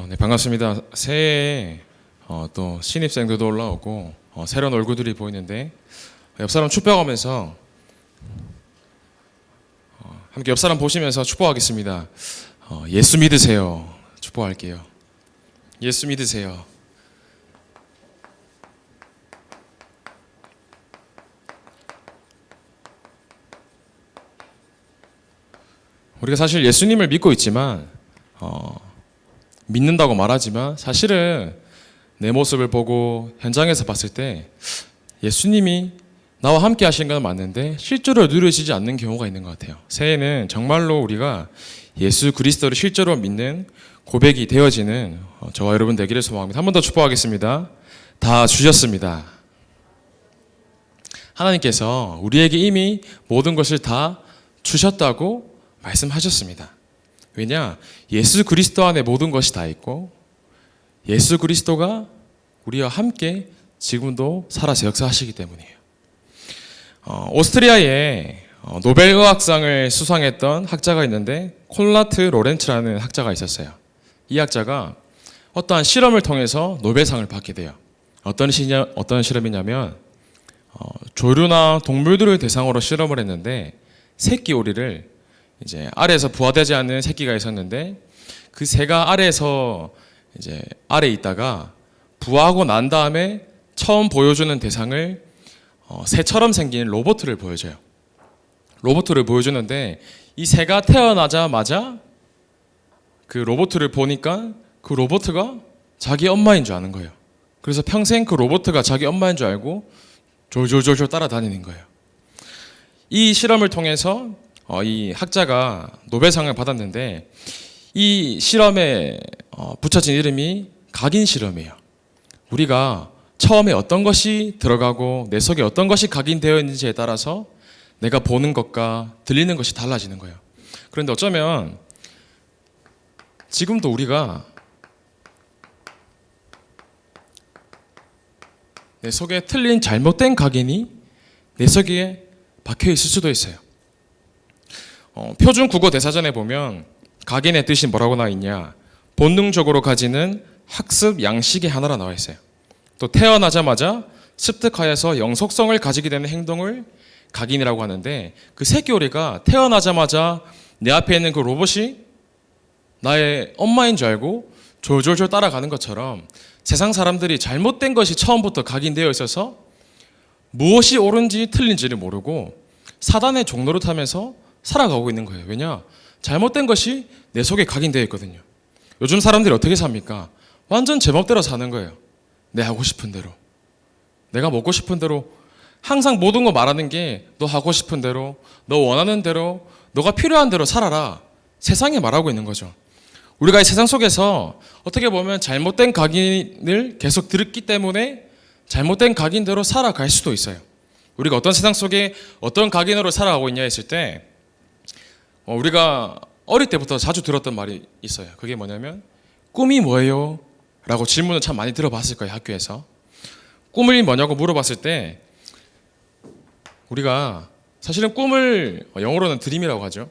네, 반갑습니다. 새해에 또 신입생들도 올라오고 새로운 얼굴들이 보이는데 옆 사람 축복하면서 함께 옆 사람 보시면서 축복하겠습니다. 예수 믿으세요. 축복할게요. 예수 믿으세요. 우리가 사실 예수님을 믿고 있지만 믿는다고 말하지만 사실은 내 모습을 보고 현장에서 봤을 때 예수님이 나와 함께 하신 건 맞는데 실제로 누려지지 않는 경우가 있는 것 같아요. 새해는 정말로 우리가 예수 그리스도를 실제로 믿는 고백이 되어지는 저와 여러분 되기를 소망합니다. 한 번 더 축복하겠습니다. 다 주셨습니다. 하나님께서 우리에게 이미 모든 것을 다 주셨다고 말씀하셨습니다. 왜냐? 예수 그리스도 안에 모든 것이 다 있고 예수 그리스도가 우리와 함께 지금도 살아서 역사하시기 때문이에요. 오스트리아에 노벨의학상을 수상했던 학자가 있는데 콘라트 로렌츠라는 학자가 있었어요. 이 학자가 어떠한 실험을 통해서 노벨상을 받게 돼요. 어떤 실험이냐면 조류나 동물들을 대상으로 실험을 했는데 새끼 오리를 이제 아래에서 부화되지 않는 새끼가 있었는데 그 새가 아래에서 이제 아래에 있다가 부화하고 난 다음에 처음 보여주는 대상을 새처럼 생긴 로봇을 보여줘요. 로봇을 보여주는데 이 새가 태어나자마자 그 로봇을 보니까 그 로봇가 자기 엄마인 줄 아는 거예요. 그래서 평생 그 로봇가 자기 엄마인 줄 알고 졸졸졸졸 따라다니는 거예요. 이 실험을 통해서 이 학자가 노벨상을 받았는데 이 실험에 붙여진 이름이 각인 실험이에요. 우리가 처음에 어떤 것이 들어가고 내 속에 어떤 것이 각인되어 있는지에 따라서 내가 보는 것과 들리는 것이 달라지는 거예요. 그런데 어쩌면 지금도 우리가 내 속에 틀린 잘못된 각인이 내 속에 박혀 있을 수도 있어요. 표준 국어 대사전에 보면 각인의 뜻이 뭐라고 나와 있냐? 본능적으로 가지는 학습 양식의 하나라 나와 있어요. 또 태어나자마자 습득하여서 영속성을 가지게 되는 행동을 각인이라고 하는데 그 새끼 오리가 태어나자마자 내 앞에 있는 그 로봇이 나의 엄마인 줄 알고 졸졸졸 따라가는 것처럼 세상 사람들이 잘못된 것이 처음부터 각인되어 있어서 무엇이 옳은지 틀린지를 모르고 사단의 종로를 타면서 살아가고 있는 거예요. 왜냐? 잘못된 것이 내 속에 각인되어 있거든요. 요즘 사람들이 어떻게 삽니까? 완전 제멋대로 사는 거예요. 내 하고 싶은 대로. 내가 먹고 싶은 대로. 항상 모든 거 말하는 게 너 하고 싶은 대로, 너 원하는 대로, 너가 필요한 대로 살아라. 세상에 말하고 있는 거죠. 우리가 이 세상 속에서 어떻게 보면 잘못된 각인을 계속 들었기 때문에 잘못된 각인대로 살아갈 수도 있어요. 우리가 어떤 세상 속에 어떤 각인으로 살아가고 있냐 했을 때 우리가 어릴 때부터 자주 들었던 말이 있어요. 그게 뭐냐면 꿈이 뭐예요? 라고 질문을 참 많이 들어봤을 거예요. 학교에서. 꿈이 뭐냐고 물어봤을 때 우리가 사실은 꿈을 영어로는 드림이라고 하죠.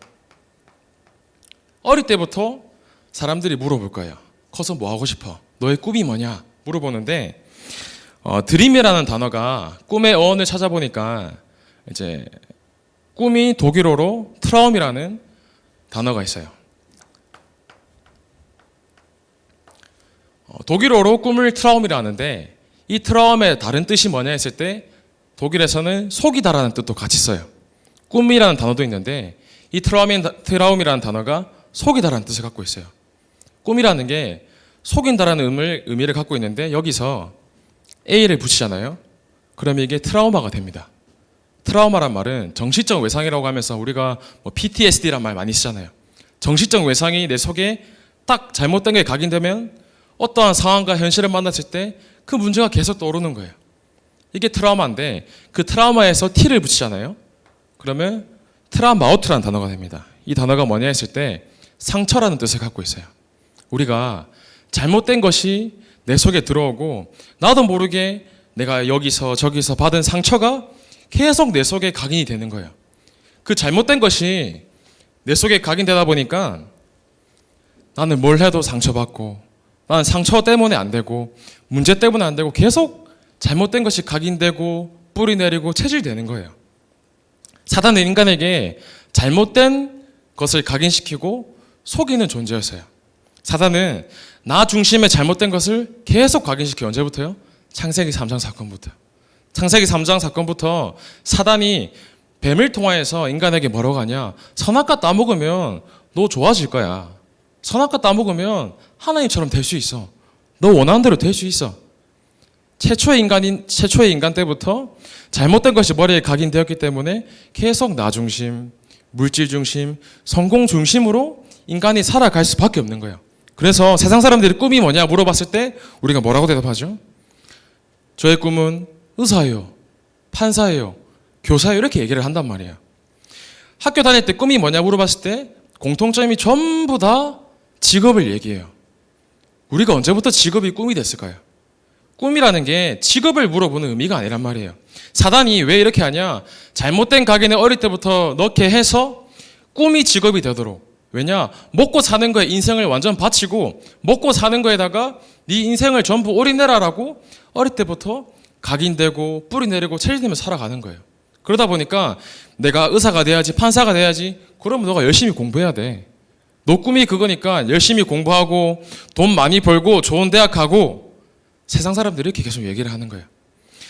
어릴 때부터 사람들이 물어볼 거예요. 커서 뭐 하고 싶어? 너의 꿈이 뭐냐? 물어보는데 드림이라는 단어가 꿈의 어원을 찾아보니까 이제 꿈이 독일어로 트라움이라는 단어가 있어요. 독일어로 꿈을 트라움이라 하는데 이 트라움의 다른 뜻이 뭐냐 했을 때 독일에서는 속이다라는 뜻도 같이 써요. 꿈이라는 단어도 있는데 이 트라움이라는 단어가 속이다라는 뜻을 갖고 있어요. 꿈이라는 게 속인다라는 의미를 갖고 있는데 여기서 A를 붙이잖아요. 그러면 이게 트라우마가 됩니다. 트라우마란 말은 정신적 외상이라고 하면서 우리가 PTSD란 말 많이 쓰잖아요. 정신적 외상이 내 속에 딱 잘못된 게 각인되면 어떠한 상황과 현실을 만났을 때 그 문제가 계속 떠오르는 거예요. 이게 트라우마인데 그 트라우마에서 T를 붙이잖아요. 그러면 트라우마우트라는 단어가 됩니다. 이 단어가 뭐냐 했을 때 상처라는 뜻을 갖고 있어요. 우리가 잘못된 것이 내 속에 들어오고 나도 모르게 내가 여기서 저기서 받은 상처가 계속 내 속에 각인이 되는 거예요. 그 잘못된 것이 내 속에 각인되다 보니까 나는 뭘 해도 상처받고 난 상처 때문에 안 되고 문제 때문에 안 되고 계속 잘못된 것이 각인되고 뿌리 내리고 체질되는 거예요. 사단은 인간에게 잘못된 것을 각인시키고 속이는 존재였어요. 사단은 나 중심의 잘못된 것을 계속 각인시켜요. 언제부터요? 창세기 3장 사건부터. 창세기 3장 사건부터 사단이 뱀을 통하여서 인간에게 뭐라고 하냐? 선악과 따먹으면 너 좋아질 거야. 선악과 따먹으면 하나님처럼 될 수 있어. 너 원하는 대로 될 수 있어. 최초의 인간 때부터 잘못된 것이 머리에 각인되었기 때문에 계속 나 중심, 물질 중심, 성공 중심으로 인간이 살아갈 수밖에 없는 거예요. 그래서 세상 사람들이 꿈이 뭐냐 물어봤을 때 우리가 뭐라고 대답하죠? 저의 꿈은 의사예요, 판사예요, 교사예요 이렇게 얘기를 한단 말이에요. 학교 다닐 때 꿈이 뭐냐 물어봤을 때 공통점이 전부 다 직업을 얘기해요. 우리가 언제부터 직업이 꿈이 됐을까요? 꿈이라는 게 직업을 물어보는 의미가 아니란 말이에요. 사단이 왜 이렇게 하냐? 잘못된 각인을 어릴 때부터 넣게 해서 꿈이 직업이 되도록. 왜냐? 먹고 사는 거에 인생을 완전 바치고 먹고 사는 거에다가 네 인생을 전부 올인해라라고 어릴 때부터 각인되고 뿌리 내리고 체질되며 살아가는 거예요. 그러다 보니까 내가 의사가 돼야지, 판사가 돼야지. 그러면 너가 열심히 공부해야 돼. 너 꿈이 그거니까 열심히 공부하고 돈 많이 벌고 좋은 대학 가고. 세상 사람들이 이렇게 계속 얘기를 하는 거예요.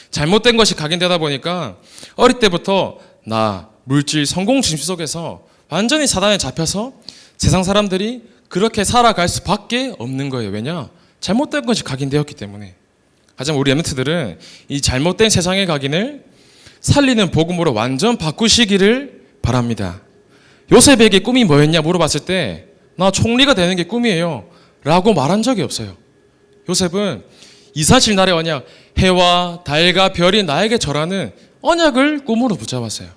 잘못된 것이 각인되다 보니까 어릴 때부터 나, 물질, 성공 중심 속에서 완전히 사단에 잡혀서 세상 사람들이 그렇게 살아갈 수밖에 없는 거예요. 왜냐? 잘못된 것이 각인되었기 때문에. 하지만 우리 엠넌트들은 이 잘못된 세상의 각인을 살리는 복음으로 완전 바꾸시기를 바랍니다. 요셉에게 꿈이 뭐였냐 물어봤을 때 나 총리가 되는 게 꿈이에요 라고 말한 적이 없어요. 요셉은 이사실 날의 언약, 해와 달과 별이 나에게 절하는 언약을 꿈으로 붙잡았어요.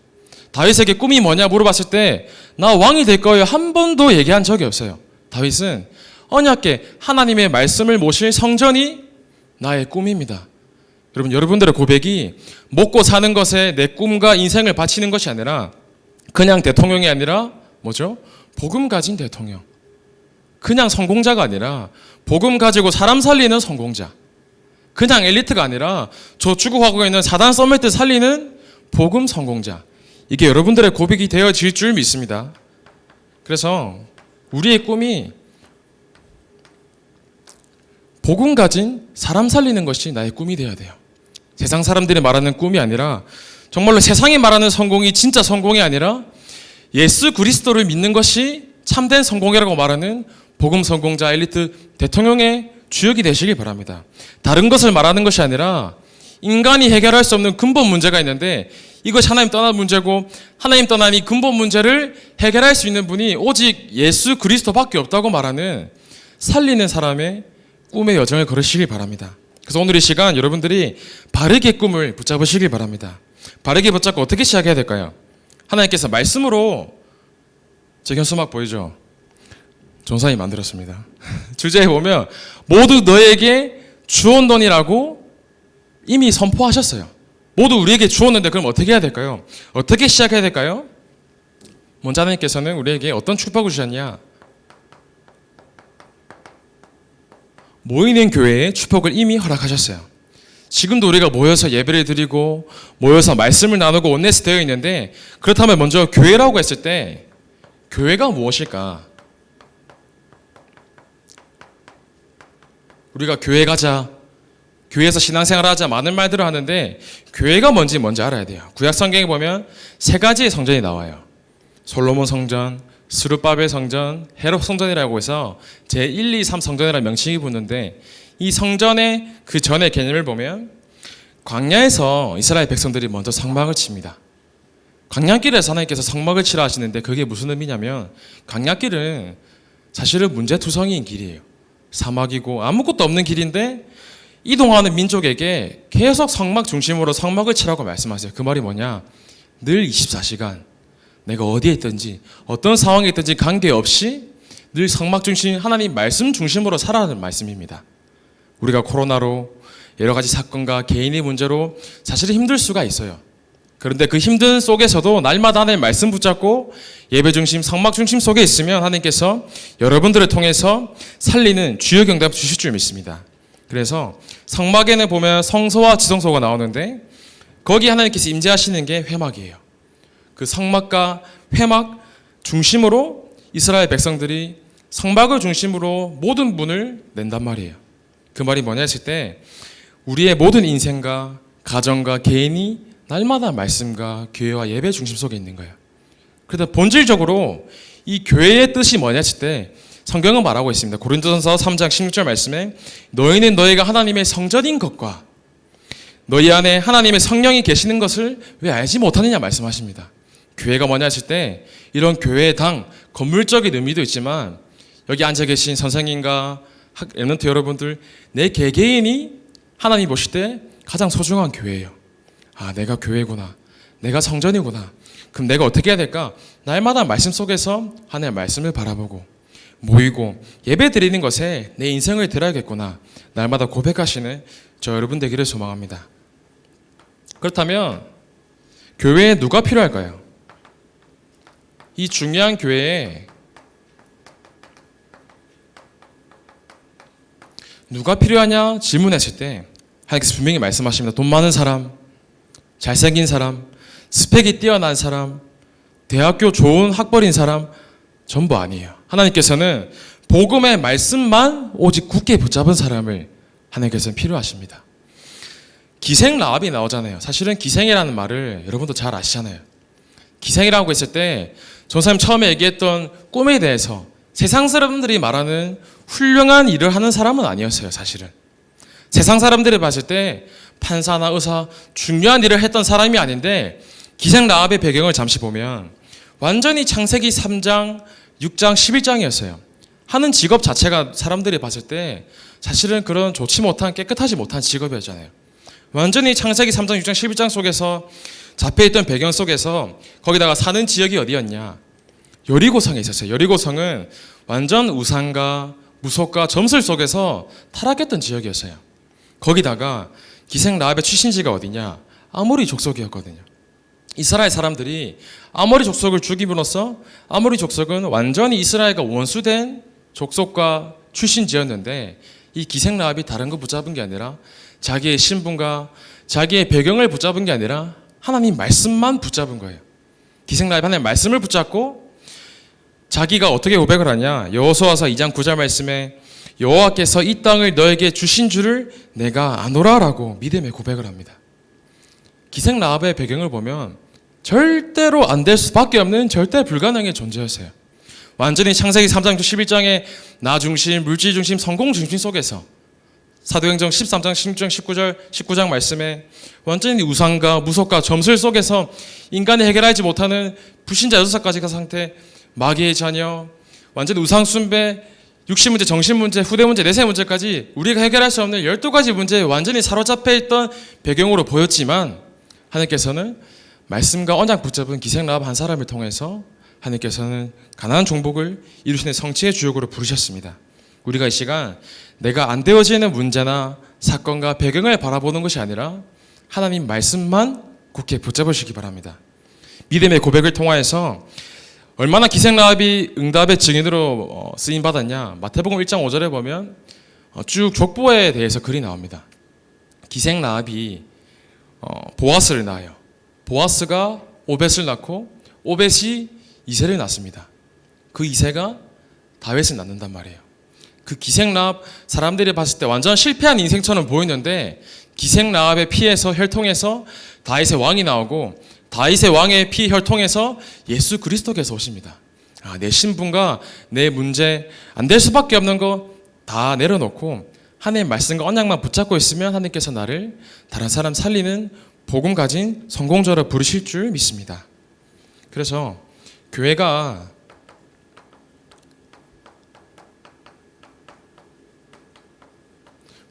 다윗에게 꿈이 뭐냐 물어봤을 때 나 왕이 될 거예요 한 번도 얘기한 적이 없어요. 다윗은 언약계 하나님의 말씀을 모실 성전이 나의 꿈입니다. 여러분들의 고백이 먹고 사는 것에 내 꿈과 인생을 바치는 것이 아니라 그냥 대통령이 아니라 뭐죠? 복음 가진 대통령. 그냥 성공자가 아니라 복음 가지고 사람 살리는 성공자. 그냥 엘리트가 아니라 저축구하고 있는 사단 서밋을 살리는 복음 성공자. 이게 여러분들의 고백이 되어질 줄 믿습니다. 그래서 우리의 꿈이 복음 가진 사람 살리는 것이 나의 꿈이 되어야 돼요. 세상 사람들이 말하는 꿈이 아니라 정말로 세상이 말하는 성공이 진짜 성공이 아니라 예수 그리스도를 믿는 것이 참된 성공이라고 말하는 복음 성공자 엘리트 대통령의 주역이 되시길 바랍니다. 다른 것을 말하는 것이 아니라 인간이 해결할 수 없는 근본 문제가 있는데 이것이 하나님 떠난 문제고 하나님 떠난 이 근본 문제를 해결할 수 있는 분이 오직 예수 그리스도밖에 없다고 말하는 살리는 사람의 꿈의 여정을 걸으시길 바랍니다. 그래서 오늘 이 시간 여러분들이 바르게 꿈을 붙잡으시길 바랍니다. 바르게 붙잡고 어떻게 시작해야 될까요? 하나님께서 말씀으로 제 현수막 보이죠? 전사님 만들었습니다. 주제에 보면 모두 너에게 주었노니라고 이미 선포하셨어요. 모두 우리에게 주었는데 그럼 어떻게 해야 될까요? 어떻게 시작해야 될까요? 먼저 하나님께서는 우리에게 어떤 축복을 주셨냐? 모이는 교회에 축복을 이미 허락하셨어요. 지금도 우리가 모여서 예배를 드리고 모여서 말씀을 나누고 원네스 되어 있는데 그렇다면 먼저 교회라고 했을 때 교회가 무엇일까? 우리가 교회 가자, 교회에서 신앙생활 하자 많은 말들을 하는데 교회가 뭔지 먼저 알아야 돼요. 구약 성경에 보면 세 가지의 성전이 나와요. 솔로몬 성전, 스룹바벨 성전, 헤롯 성전이라고 해서 제1, 2, 3 성전이라는 명칭이 붙는데 이 성전의 그 전의 개념을 보면 광야에서 이스라엘 백성들이 먼저 성막을 칩니다. 광야길에서 하나님께서 성막을 치라 하시는데 그게 무슨 의미냐면 광야길은 사실은 문제투성이인 길이에요. 사막이고 아무것도 없는 길인데 이동하는 민족에게 계속 성막 중심으로 성막을 치라고 말씀하세요. 그 말이 뭐냐? 늘 24시간 내가 어디에 있든지 어떤 상황에 있든지 관계없이 늘 성막 중심 하나님 말씀 중심으로 살아가는 말씀입니다. 우리가 코로나로 여러 가지 사건과 개인의 문제로 사실은 힘들 수가 있어요. 그런데 그 힘든 속에서도 날마다 하나님의 말씀 붙잡고 예배 중심, 성막 중심 속에 있으면 하나님께서 여러분들을 통해서 살리는 주요 경답 주실 줄 믿습니다. 그래서 성막에는 보면 성소와 지성소가 나오는데 거기 하나님께서 임재하시는 게 회막이에요. 그 성막과 회막 중심으로 이스라엘 백성들이 성막을 중심으로 모든 문을 낸단 말이에요. 그 말이 뭐냐 했을 때 우리의 모든 인생과 가정과 개인이 날마다 말씀과 교회와 예배 중심 속에 있는 거예요. 그래서 본질적으로 이 교회의 뜻이 뭐냐 했을 때 성경은 말하고 있습니다. 고린도전서 3장 16절 말씀에 너희는 너희가 하나님의 성전인 것과 너희 안에 하나님의 성령이 계시는 것을 왜 알지 못하느냐 말씀하십니다. 교회가 뭐냐 했을 때 이런 교회의 당 건물적인 의미도 있지만 여기 앉아 계신 선생님과 랩런트 여러분들 내 개개인이 하나님 보실 때 가장 소중한 교회예요. 아, 내가 교회구나. 내가 성전이구나. 그럼 내가 어떻게 해야 될까? 날마다 말씀 속에서 하나님의 말씀을 바라보고 모이고 예배 드리는 것에 내 인생을 드려야겠구나. 날마다 고백하시는 저 여러분 되기를 소망합니다. 그렇다면 교회에 누가 필요할까요? 이 중요한 교회에 누가 필요하냐 질문했을 때 하나님께서 분명히 말씀하십니다. 돈 많은 사람, 잘생긴 사람, 스펙이 뛰어난 사람, 대학교 좋은 학벌인 사람 전부 아니에요. 하나님께서는 복음의 말씀만 오직 굳게 붙잡은 사람을 하나님께서는 필요하십니다. 기생 라합이 나오잖아요. 사실은 기생이라는 말을 여러분도 잘 아시잖아요. 기생이라고 했을 때 전사님 처음에 얘기했던 꿈에 대해서 세상 사람들이 말하는 훌륭한 일을 하는 사람은 아니었어요. 사실은 세상 사람들이 봤을 때 판사나 의사 중요한 일을 했던 사람이 아닌데 기생 라합의 배경을 잠시 보면 완전히 창세기 3장, 6장, 11장이었어요. 하는 직업 자체가 사람들이 봤을 때 사실은 그런 좋지 못한 깨끗하지 못한 직업이었잖아요. 완전히 창세기 3장, 6장, 11장 속에서 잡혀있던 배경 속에서 거기다가 사는 지역이 어디였냐? 여리고성에 있었어요. 여리고성은 완전 우상과 무속과 점술 속에서 타락했던 지역이었어요. 거기다가 기생 라합의 출신지가 어디냐? 아모리 족속이었거든요. 이스라엘 사람들이 아모리 족속을 죽임으로써 아모리 족속은 완전히 이스라엘과 원수된 족속과 출신지였는데 이 기생 라합이 다른 거 붙잡은 게 아니라 자기의 신분과 자기의 배경을 붙잡은 게 아니라 하나님 말씀만 붙잡은 거예요. 기생 라합이 하나님 말씀을 붙잡고 자기가 어떻게 고백을 하냐? 여호수아서 2장 9절 말씀에 여호와께서 이 땅을 너에게 주신 줄을 내가 아노라라고 믿음의 고백을 합니다. 기생 라합의 배경을 보면 절대로 안 될 수밖에 없는 절대 불가능의 존재였어요. 완전히 창세기 3장 11장의 나 중심, 물질 중심, 성공 중심 속에서 사도행전 13장 16장 19장 말씀에 완전히 우상과 무속과 점술 속에서 인간이 해결하지 못하는 불신자 6가지가 상태, 마귀의 자녀, 완전히 우상 숭배, 육신 문제, 정신 문제, 후대 문제, 내세 문제까지 우리가 해결할 수 없는 12가지 문제에 완전히 사로잡혀 있던 배경으로 보였지만 하나님께서는 말씀과 언약 붙잡은 기생 라합 한 사람을 통해서 하나님께서는 가나안 종복을 이루시는 성취의 주역으로 부르셨습니다. 우리가 이 시간 내가 안 되어지는 문제나 사건과 배경을 바라보는 것이 아니라 하나님 말씀만 굳게 붙잡으시기 바랍니다. 믿음의 고백을 통하여서 얼마나 기생 라합이 응답의 증인으로 쓰임 받았냐? 마태복음 1장 5절에 보면 쭉 족보에 대해서 글이 나옵니다. 기생 라합이 보아스를 낳아요. 보아스가 오벳을 낳고 오벳이 이새를 낳습니다. 그 이새가 다윗을 낳는단 말이에요. 그 기생 라합 사람들이 봤을 때 완전 실패한 인생처럼 보이는데 기생 라합의 피에서 혈통에서 다윗의 왕이 나오고 다윗의 왕의 피 혈통에서 예수 그리스도께서 오십니다. 내 신분과 내 문제 안 될 수밖에 없는 거 다 내려놓고 하나님의 말씀과 언약만 붙잡고 있으면 하나님께서 나를 다른 사람 살리는 복음 가진 성공자로 부르실 줄 믿습니다. 그래서 교회가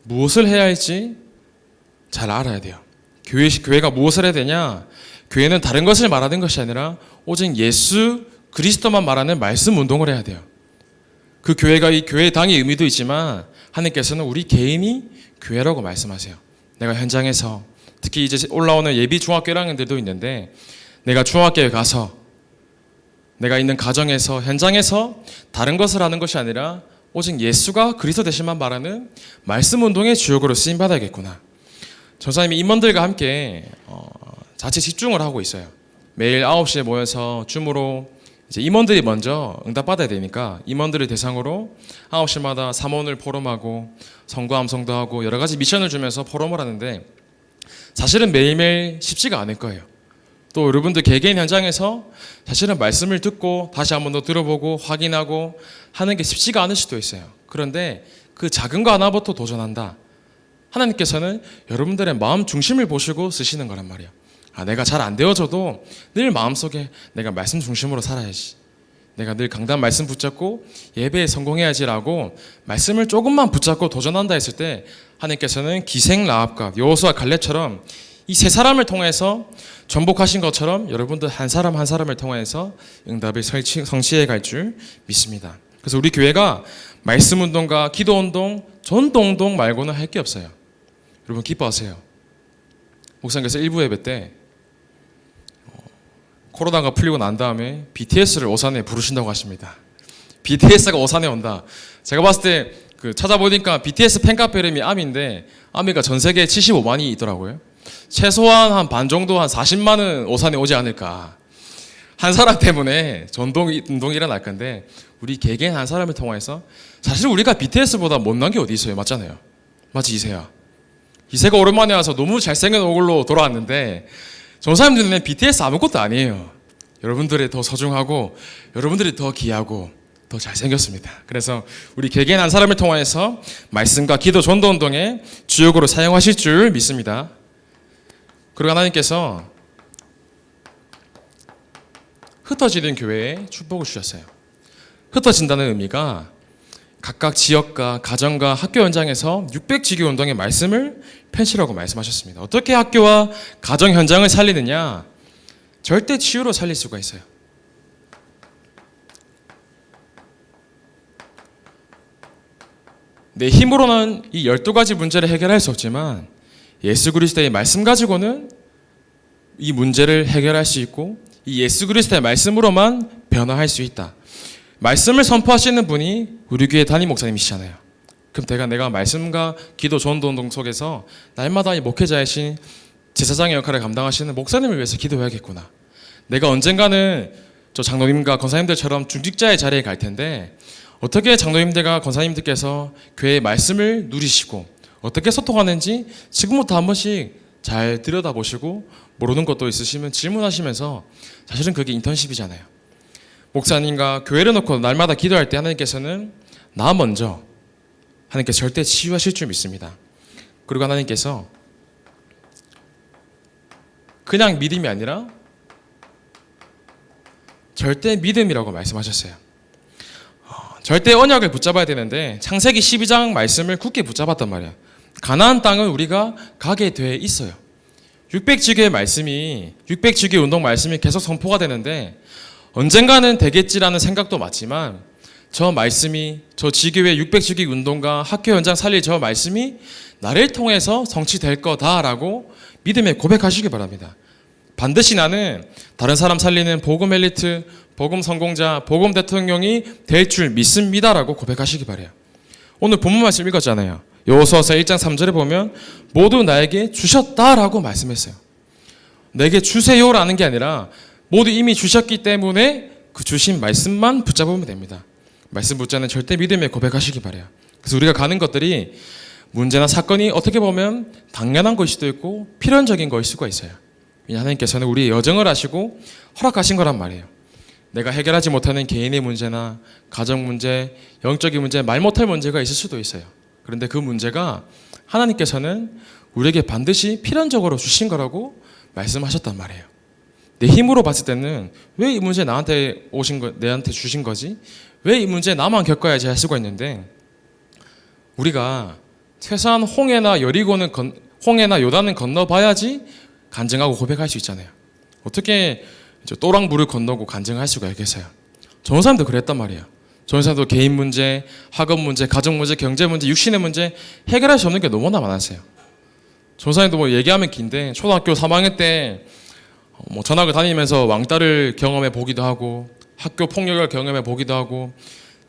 무엇을 해야 할지 잘 알아야 돼요. 교회가 무엇을 해야 되냐? 교회는 다른 것을 말하는 것이 아니라 오직 예수 그리스도만 말하는 말씀 운동을 해야 돼요. 그 교회가 이 교회의 당의 의미도 있지만 하나님께서는 우리 개인이 교회라고 말씀하세요. 내가 현장에서 특히 이제 올라오는 예비 중학교 1학년들도 있는데 내가 중학교에 가서 내가 있는 가정에서 현장에서 다른 것을 하는 것이 아니라 오직 예수가 그리스도 되심만 말하는 말씀 운동의 주역으로 쓰임 받아야겠구나. 전사님이 임원들과 함께 자체 집중을 하고 있어요. 매일 9시에 모여서 줌으로 이제 임원들이 먼저 응답받아야 되니까 임원들을 대상으로 9시마다 사모을 포럼하고 선거 암송도 하고 여러 가지 미션을 주면서 포럼을 하는데 사실은 매일매일 쉽지가 않을 거예요. 또 여러분들 개개인 현장에서 사실은 말씀을 듣고 다시 한 번 더 들어보고 확인하고 하는 게 쉽지가 않을 수도 있어요. 그런데 그 작은 거 하나부터 도전한다. 하나님께서는 여러분들의 마음 중심을 보시고 쓰시는 거란 말이에요. 내가 잘 안 되어져도 늘 마음속에 내가 말씀 중심으로 살아야지. 내가 늘 강단 말씀 붙잡고 예배에 성공해야지라고 말씀을 조금만 붙잡고 도전한다 했을 때 하나님께서는 기생 라합과 여호수아 갈렙처럼 이 세 사람을 통해서 전복하신 것처럼 여러분들 한 사람 한 사람을 통해서 응답을 성취해 갈 줄 믿습니다. 그래서 우리 교회가 말씀 운동과 기도 운동, 전도 운동 말고는 할 게 없어요. 여러분 기뻐하세요. 목사님께서 일부 예배 때 코로나가 풀리고 난 다음에 BTS를 오산에 부르신다고 하십니다. BTS가 오산에 온다. 제가 봤을 때 찾아보니까 BTS 팬카페 이름이 아미인데 아미가 전 세계에 75만이 있더라고요. 최소한 한 반 정도 한 40만은 오산에 오지 않을까. 한 사람 때문에 운동이 일어날 건데 우리 개개인 한 사람을 통해서 사실 우리가 BTS보다 못난 게 어디 있어요. 맞잖아요. 맞지 이세야. 이세가 오랜만에 와서 너무 잘생긴 얼굴로 돌아왔는데 전사님들 눈에 BTS 아무것도 아니에요. 여러분들이 더 소중하고 여러분들이 더 귀하고 더 잘생겼습니다. 그래서 우리 개개인 한 사람을 통해서 말씀과 기도 전도 운동의 주역으로 사용하실 줄 믿습니다. 그리고 하나님께서 흩어지는 교회에 축복을 주셨어요. 흩어진다는 의미가 각각 지역과 가정과 학교 현장에서 600지교 운동의 말씀을 펼치라고 말씀하셨습니다. 어떻게 학교와 가정 현장을 살리느냐? 절대 치유로 살릴 수가 있어요. 내 힘으로는 이 12가지 문제를 해결할 수 없지만 예수 그리스도의 말씀 가지고는 이 문제를 해결할 수 있고 이 예수 그리스도의 말씀으로만 변화할 수 있다. 말씀을 선포하시는 분이 우리 교회 담임 목사님이시잖아요. 그럼 내가 말씀과 기도 전도 운동 속에서 날마다 이 목회자이신 제사장의 역할을 감당하시는 목사님을 위해서 기도해야겠구나. 내가 언젠가는 저 장로님과 권사님들처럼 중직자의 자리에 갈 텐데 어떻게 장로님들과 권사님들께서 교회의 말씀을 누리시고 어떻게 소통하는지 지금부터 한 번씩 잘 들여다보시고 모르는 것도 있으시면 질문하시면서 사실은 그게 인턴십이잖아요. 목사님과 교회를 놓고 날마다 기도할 때 하나님께서는 나 먼저 하나님께서 절대 치유하실 줄 믿습니다. 그리고 하나님께서 그냥 믿음이 아니라 절대 믿음이라고 말씀하셨어요. 절대 언약을 붙잡아야 되는데 창세기 12장 말씀을 굳게 붙잡았단 말이야. 가나안 땅을 우리가 가게 돼 있어요. 600지교의 말씀이 600지교 운동 말씀이 계속 선포가 되는데 언젠가는 되겠지라는 생각도 맞지만 저 말씀이 저 지교의 600지교 운동과 학교 현장 살릴 저 말씀이 나를 통해서 성취될 거다라고 믿음에 고백하시기 바랍니다. 반드시 나는 다른 사람 살리는 복음 엘리트, 복음 성공자, 복음 대통령이 될 줄 믿습니다라고 고백하시기 바래요. 오늘 본문 말씀 읽었잖아요. 여호수아서 1장 3절에 보면 모두 나에게 주셨다라고 말씀했어요. 내게 주세요라는 게 아니라 모두 이미 주셨기 때문에 그 주신 말씀만 붙잡으면 됩니다. 말씀 붙잡는 절대 믿음에 고백하시기 바래요. 그래서 우리가 가는 것들이 문제나 사건이 어떻게 보면 당연한 것일 수도 있고 필연적인 것일 수가 있어요. 하나님께서는 우리의 여정을 아시고 허락하신 거란 말이에요. 내가 해결하지 못하는 개인의 문제나 가정 문제, 영적인 문제, 말 못할 문제가 있을 수도 있어요. 그런데 그 문제가 하나님께서는 우리에게 반드시 필연적으로 주신 거라고 말씀하셨단 말이에요. 내 힘으로 봤을 때는 왜 이 문제 나한테 내한테 주신 거지? 왜 이 문제 나만 겪어야지 할 수가 있는데 우리가 최소한 홍해나 요단은 건너봐야지 간증하고 고백할 수 있잖아요. 어떻게 또랑물을 건너고 간증할 수가 있겠어요? 좋은 사람도 그랬단 말이에요. 좋은 사람도 개인 문제, 학업 문제, 가정 문제, 경제 문제, 육신의 문제 해결할 수 없는 게 너무나 많았어요. 전사님도 뭐 얘기하면 긴데 초등학교 3학년 때 뭐 전학을 다니면서 왕따를 경험해 보기도 하고 학교 폭력을 경험해 보기도 하고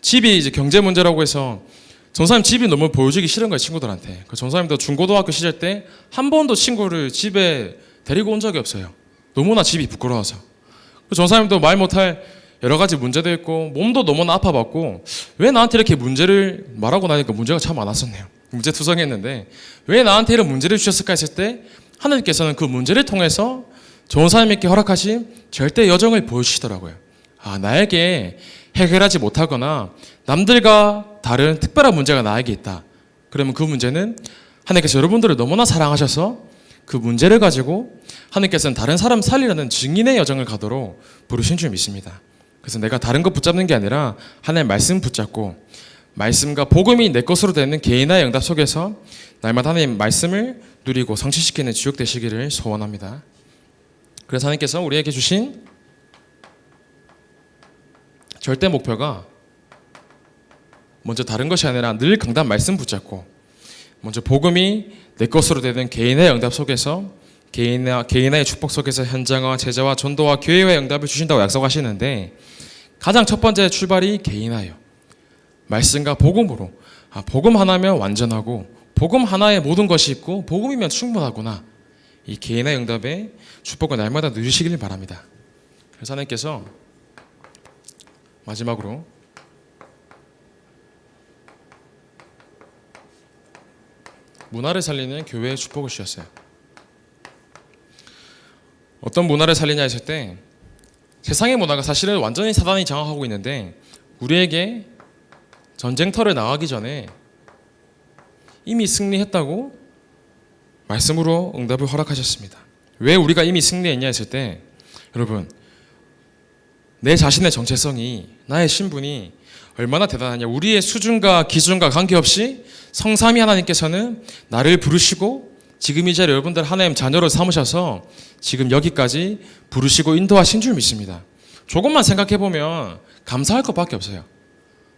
집이 이제 경제 문제라고 해서 전사님 집이 너무 보여주기 싫은 거예요, 친구들한테. 그 전사님도 중고등학교 시절 때 한 번도 친구를 집에 데리고 온 적이 없어요. 너무나 집이 부끄러워서. 그 전사님도 말 못할 여러 가지 문제도 있고 몸도 너무나 아파봤고 왜 나한테 이렇게 문제를 말하고 나니까 문제가 참 많았었네요. 문제투성이했는데 왜 나한테 이런 문제를 주셨을까 했을 때 하나님께서는 그 문제를 통해서 전사님께 허락하신 절대 여정을 보여주시더라고요. 아, 나에게 해결하지 못하거나 남들과 다른 특별한 문제가 나에게 있다. 그러면 그 문제는 하나님께서 여러분들을 너무나 사랑하셔서 그 문제를 가지고 하나님께서는 다른 사람 살리라는 증인의 여정을 가도록 부르신 줄 믿습니다. 그래서 내가 다른 것 붙잡는 게 아니라 하나님의 말씀 붙잡고 말씀과 복음이 내 것으로 되는 개인의 응답 속에서 날마다 하나님 말씀을 누리고 성취시키는 주역 되시기를 소원합니다. 그래서 하나님께서 우리에게 주신 절대 목표가 먼저 다른 것이 아니라 늘 강단 말씀 붙잡고 먼저 복음이 내 것으로 되는 개인의 응답 속에서 개인의 축복 속에서 현장화, 제자와 전도와 교회의 응답을 주신다고 약속하시는데 가장 첫 번째 출발이 개인화예요. 말씀과 복음으로 복음 하나면 완전하고 복음 하나에 모든 것이 있고 복음이면 충분하구나. 이 개인의 응답의 축복을 날마다 누리시길 바랍니다. 그래서 하나님께서 마지막으로 문화를 살리는 교회의 축복을 주셨어요. 어떤 문화를 살리냐 했을 때 세상의 문화가 사실은 완전히 사단이 장악하고 있는데 우리에게 전쟁터를 나가기 전에 이미 승리했다고 말씀으로 응답을 허락하셨습니다. 왜 우리가 이미 승리했냐 했을 때 여러분 내 자신의 정체성이 나의 신분이 얼마나 대단하냐. 우리의 수준과 기준과 관계없이 성삼위 하나님께서는 나를 부르시고 지금 이 자리에 여러분들 하나님 자녀로 삼으셔서 지금 여기까지 부르시고 인도하신 줄 믿습니다. 조금만 생각해보면 감사할 것밖에 없어요.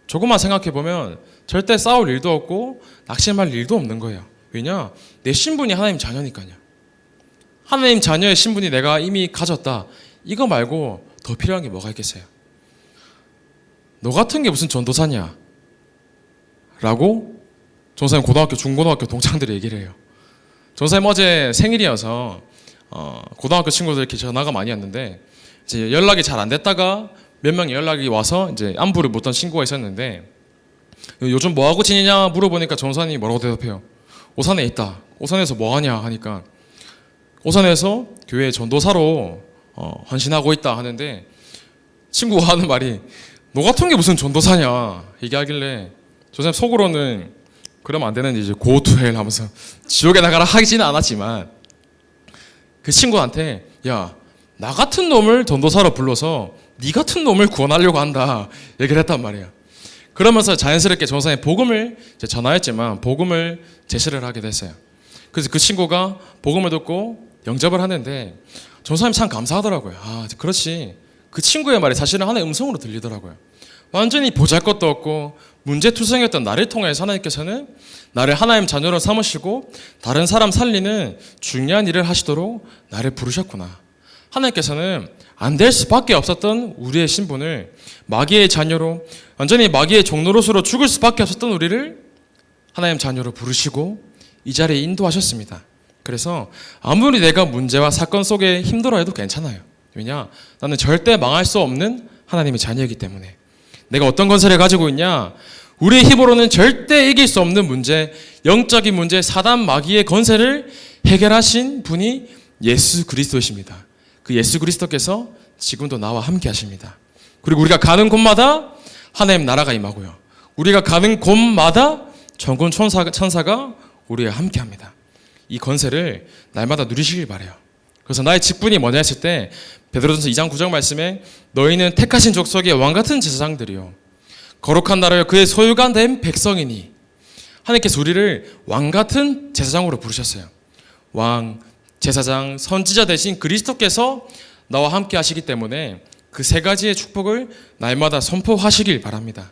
조금만 생각해보면 절대 싸울 일도 없고 낙심할 일도 없는 거예요. 왜냐? 내 신분이 하나님 자녀니까요. 하나님 자녀의 신분이 내가 이미 가졌다. 이거 말고 더 필요한 게 뭐가 있겠어요? 너 같은 게 무슨 전도사냐? 라고 전사님 고등학교, 중고등학교 동창들이 얘기를 해요. 전사님 어제 생일이어서 고등학교 친구들 이렇게 전화가 많이 왔는데 이제 연락이 잘 안 됐다가 몇 명이 연락이 와서 이제 안부를 묻던 친구가 있었는데 요즘 뭐 하고 지내냐 물어보니까 전사님이 뭐라고 대답해요? 오산에 있다. 오산에서 뭐 하냐 하니까 오산에서 교회 전도사로 헌신하고 있다 하는데 친구가 하는 말이 너 같은 게 무슨 전도사냐 얘기하길래 전사님 속으로는 그러면 안 되는데 이제 go to hell 하면서 지옥에 나가라 하지는 않았지만 그 친구한테 야, 나 같은 놈을 전도사로 불러서 네 같은 놈을 구원하려고 한다 얘기를 했단 말이에요. 그러면서 자연스럽게 전도사님 복음을 전하였지만 복음을 제시를 하게 됐어요. 그래서 그 친구가 복음을 듣고 영접을 하는데 전도사님 참 감사하더라고요. 아, 그렇지. 그 친구의 말이 사실은 하나의 음성으로 들리더라고요. 완전히 보잘것도 없고 문제투성이었던 나를 통해서 하나님께서는 나를 하나님 자녀로 삼으시고 다른 사람 살리는 중요한 일을 하시도록 나를 부르셨구나. 하나님께서는 안 될 수밖에 없었던 우리의 신분을 마귀의 자녀로 완전히 마귀의 종노릇으로 죽을 수밖에 없었던 우리를 하나님 자녀로 부르시고 이 자리에 인도하셨습니다. 그래서 아무리 내가 문제와 사건 속에 힘들어해도 괜찮아요. 왜냐? 나는 절대 망할 수 없는 하나님의 자녀이기 때문에. 내가 어떤 건설을 가지고 있냐? 우리의 힘으로는 절대 이길 수 없는 문제, 영적인 문제, 사단 마귀의 건설을 해결하신 분이 예수 그리스도이십니다. 그 예수 그리스도께서 지금도 나와 함께 하십니다. 그리고 우리가 가는 곳마다 하나님 나라가 임하고요. 우리가 가는 곳마다 전군 천사가 우리와 함께 합니다. 이 건설을 날마다 누리시길 바라요. 그래서 나의 직분이 뭐냐 했을 때 베드로전서 2장 9절 말씀에 너희는 택하신 족속의 왕같은 제사장들이요 거룩한 나라여 그의 소유가 된 백성이니 하나님께서 우리를 왕같은 제사장으로 부르셨어요. 왕, 제사장, 선지자 대신 그리스도께서 나와 함께 하시기 때문에 그 세 가지의 축복을 날마다 선포하시길 바랍니다.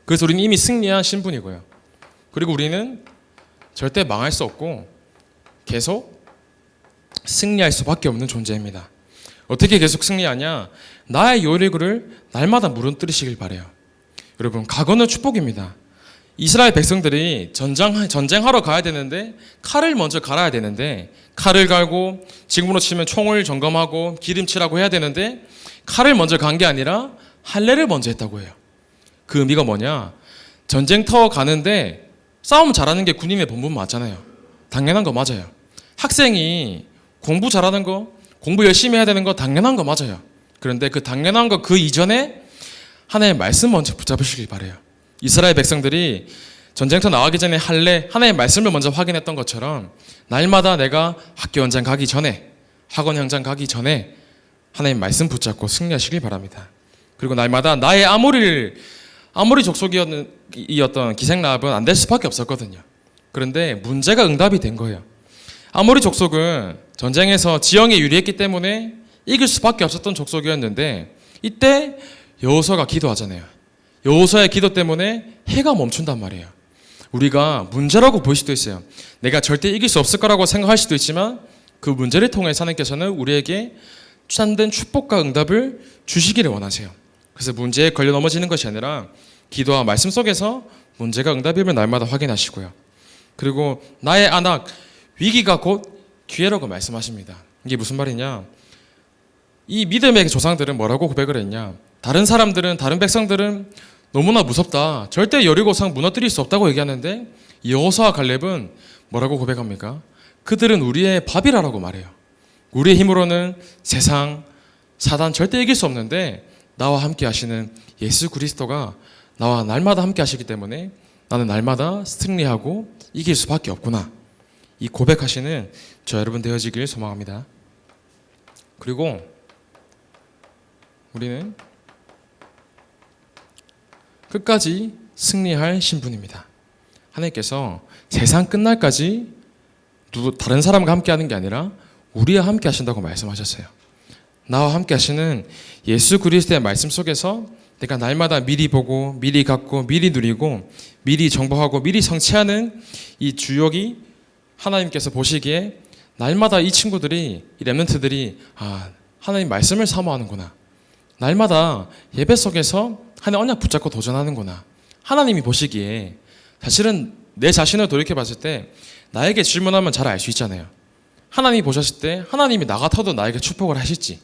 그래서 우리는 이미 승리한 신분이고요. 그리고 우리는 절대 망할 수 없고 계속 승리할 수밖에 없는 존재입니다. 어떻게 계속 승리하냐? 나의 요리구를 날마다 무너뜨리시길 바래요. 여러분, 각오는 축복입니다. 이스라엘 백성들이 전쟁하러 가야 되는데 칼을 먼저 갈아야 되는데 칼을 갈고 지금으로 치면 총을 점검하고 기름칠하고 해야 되는데 칼을 먼저 간 게 아니라 할례를 먼저 했다고 해요. 그 의미가 뭐냐? 전쟁터 가는데 싸움 잘하는 게 군인의 본분 맞잖아요. 당연한 거 맞아요. 학생이 공부 잘하는 거, 공부 열심히 해야 되는 거 당연한 거 맞아요. 그런데 그 당연한 거 그 이전에 하나님의 말씀 먼저 붙잡으시길 바래요. 이스라엘 백성들이 전쟁터 나가기 전에 할례, 하나님의 말씀을 먼저 확인했던 것처럼 날마다 내가 학교 현장 가기 전에, 학원 현장 가기 전에 하나님의 말씀 붙잡고 승리하시길 바랍니다. 그리고 날마다 나의 아모리 족속이었던 기생라합은 안 될 수밖에 없었거든요. 그런데 문제가 응답이 된 거예요. 아모리 족속은 전쟁에서 지형에 유리했기 때문에 이길 수밖에 없었던 족속이었는데 이때 여호수아가 기도하잖아요. 여호수아의 기도 때문에 해가 멈춘단 말이에요. 우리가 문제라고 볼 수도 있어요. 내가 절대 이길 수 없을 거라고 생각할 수도 있지만 그 문제를 통해서 하나님께서는 우리에게 참된 축복과 응답을 주시기를 원하세요. 그래서 문제에 걸려 넘어지는 것이 아니라 기도와 말씀 속에서 문제가 응답임을 날마다 확인하시고요. 그리고 나의 안악, 위기가 곧 기회라고 말씀하십니다. 이게 무슨 말이냐? 이 믿음의 조상들은 뭐라고 고백을 했냐? 다른 사람들은, 다른 백성들은 너무나 무섭다. 절대 여리고성 무너뜨릴 수 없다고 얘기하는데 여호수아와 갈렙은 뭐라고 고백합니까? 그들은 우리의 밥이라고 말해요. 우리의 힘으로는 세상, 사단 절대 이길 수 없는데 나와 함께 하시는 예수 그리스도가 나와 날마다 함께 하시기 때문에 나는 날마다 승리하고 이길 수밖에 없구나. 이 고백하시는 저 여러분 되어지길 소망합니다. 그리고 우리는 끝까지 승리할 신분입니다. 하나님께서 세상 끝날까지 다른 사람과 함께 하는 게 아니라 우리와 함께 하신다고 말씀하셨어요. 나와 함께 하시는 예수 그리스도의 말씀 속에서 내가 날마다 미리 보고 미리 갖고 미리 누리고 미리 정복하고 미리 성취하는 이 주역이 하나님께서 보시기에 날마다 이 친구들이, 이 렘넌트들이 하나님 말씀을 사모하는구나. 날마다 예배 속에서 하나님 언약 붙잡고 도전하는구나. 하나님이 보시기에 사실은 내 자신을 돌이켜봤을 때 나에게 질문하면 잘 알 수 있잖아요. 하나님이 보셨을 때 하나님이 나 같아도 나에게 축복을 하실지,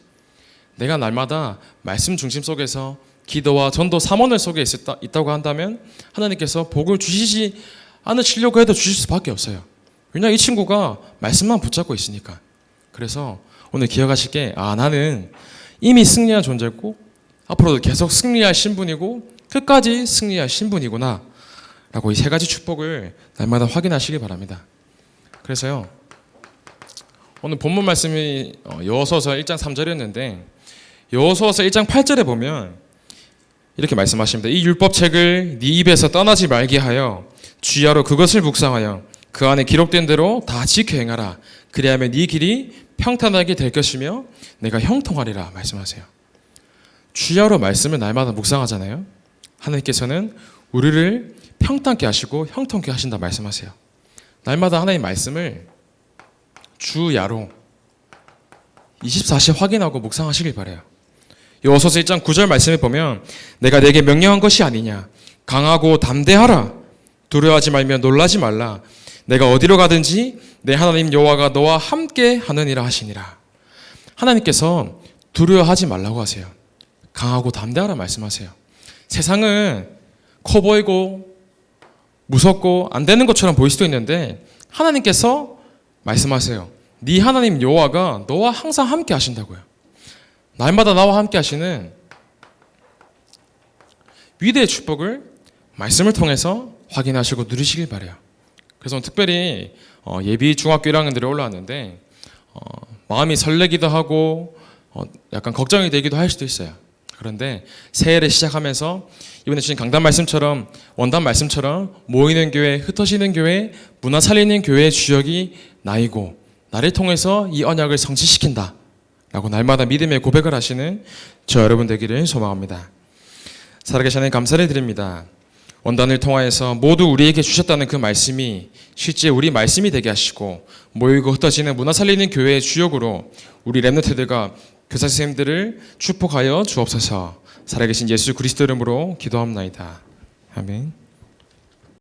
내가 날마다 말씀 중심 속에서 기도와 전도 삼원을 속에 있다고 한다면 하나님께서 복을 주시지 않으시려고 해도 주실 수밖에 없어요. 왜냐, 이 친구가 말씀만 붙잡고 있으니까. 그래서 오늘 기억하실 게 나는 이미 승리한 존재고 앞으로도 계속 승리할 신분이고 끝까지 승리할 신분이구나 라고 이 세 가지 축복을 날마다 확인하시기 바랍니다. 그래서요, 오늘 본문 말씀이 여호수아서 1장 3절이었는데 여호수아서 1장 8절에 보면 이렇게 말씀하십니다. 이 율법책을 네 입에서 떠나지 말게 하여 주야로 그것을 묵상하여 그 안에 기록된 대로 다 지켜 행하라. 그리하면 네 길이 평탄하게 될 것이며 내가 형통하리라 말씀하세요. 주야로 말씀을 날마다 묵상하잖아요. 하나님께서는 우리를 평탄케 하시고 형통케 하신다 말씀하세요. 날마다 하나님 말씀을 주야로 24시 확인하고 묵상하시길 바라요. 여호수아서 1장 9절 말씀에 보면 내가 내게 명령한 것이 아니냐, 강하고 담대하라, 두려워하지 말며 놀라지 말라, 내가 어디로 가든지 내 하나님 여호와가 너와 함께 하느니라 하시니라. 하나님께서 두려워하지 말라고 하세요. 강하고 담대하라 말씀하세요. 세상은 커 보이고 무섭고 안 되는 것처럼 보일 수도 있는데 하나님께서 말씀하세요. 네 하나님 여호와가 너와 항상 함께 하신다고요. 날마다 나와 함께 하시는 위대의 축복을 말씀을 통해서 확인하시고 누리시길 바라요. 그래서 특별히 예비 중학교 1학년들이 올라왔는데 마음이 설레기도 하고 약간 걱정이 되기도 할 수도 있어요. 그런데 새해를 시작하면서 이번에 주신 강단 말씀처럼, 원단 말씀처럼 모이는 교회, 흩어지는 교회, 문화 살리는 교회의 주역이 나이고 나를 통해서 이 언약을 성취시킨다 라고 날마다 믿음의 고백을 하시는 저 여러분 되기를 소망합니다. 살아계신 하나님 감사를 드립니다. 원단을 통하여서 모두 우리에게 주셨다는 그 말씀이 실제 우리 말씀이 되게 하시고 모이고 흩어지는 문화 살리는 교회의 주역으로 우리 렘넌트들과 교사 선생님들을 축복하여 주옵소서. 살아계신 예수 그리스도 이름으로 기도합나이다. 아멘.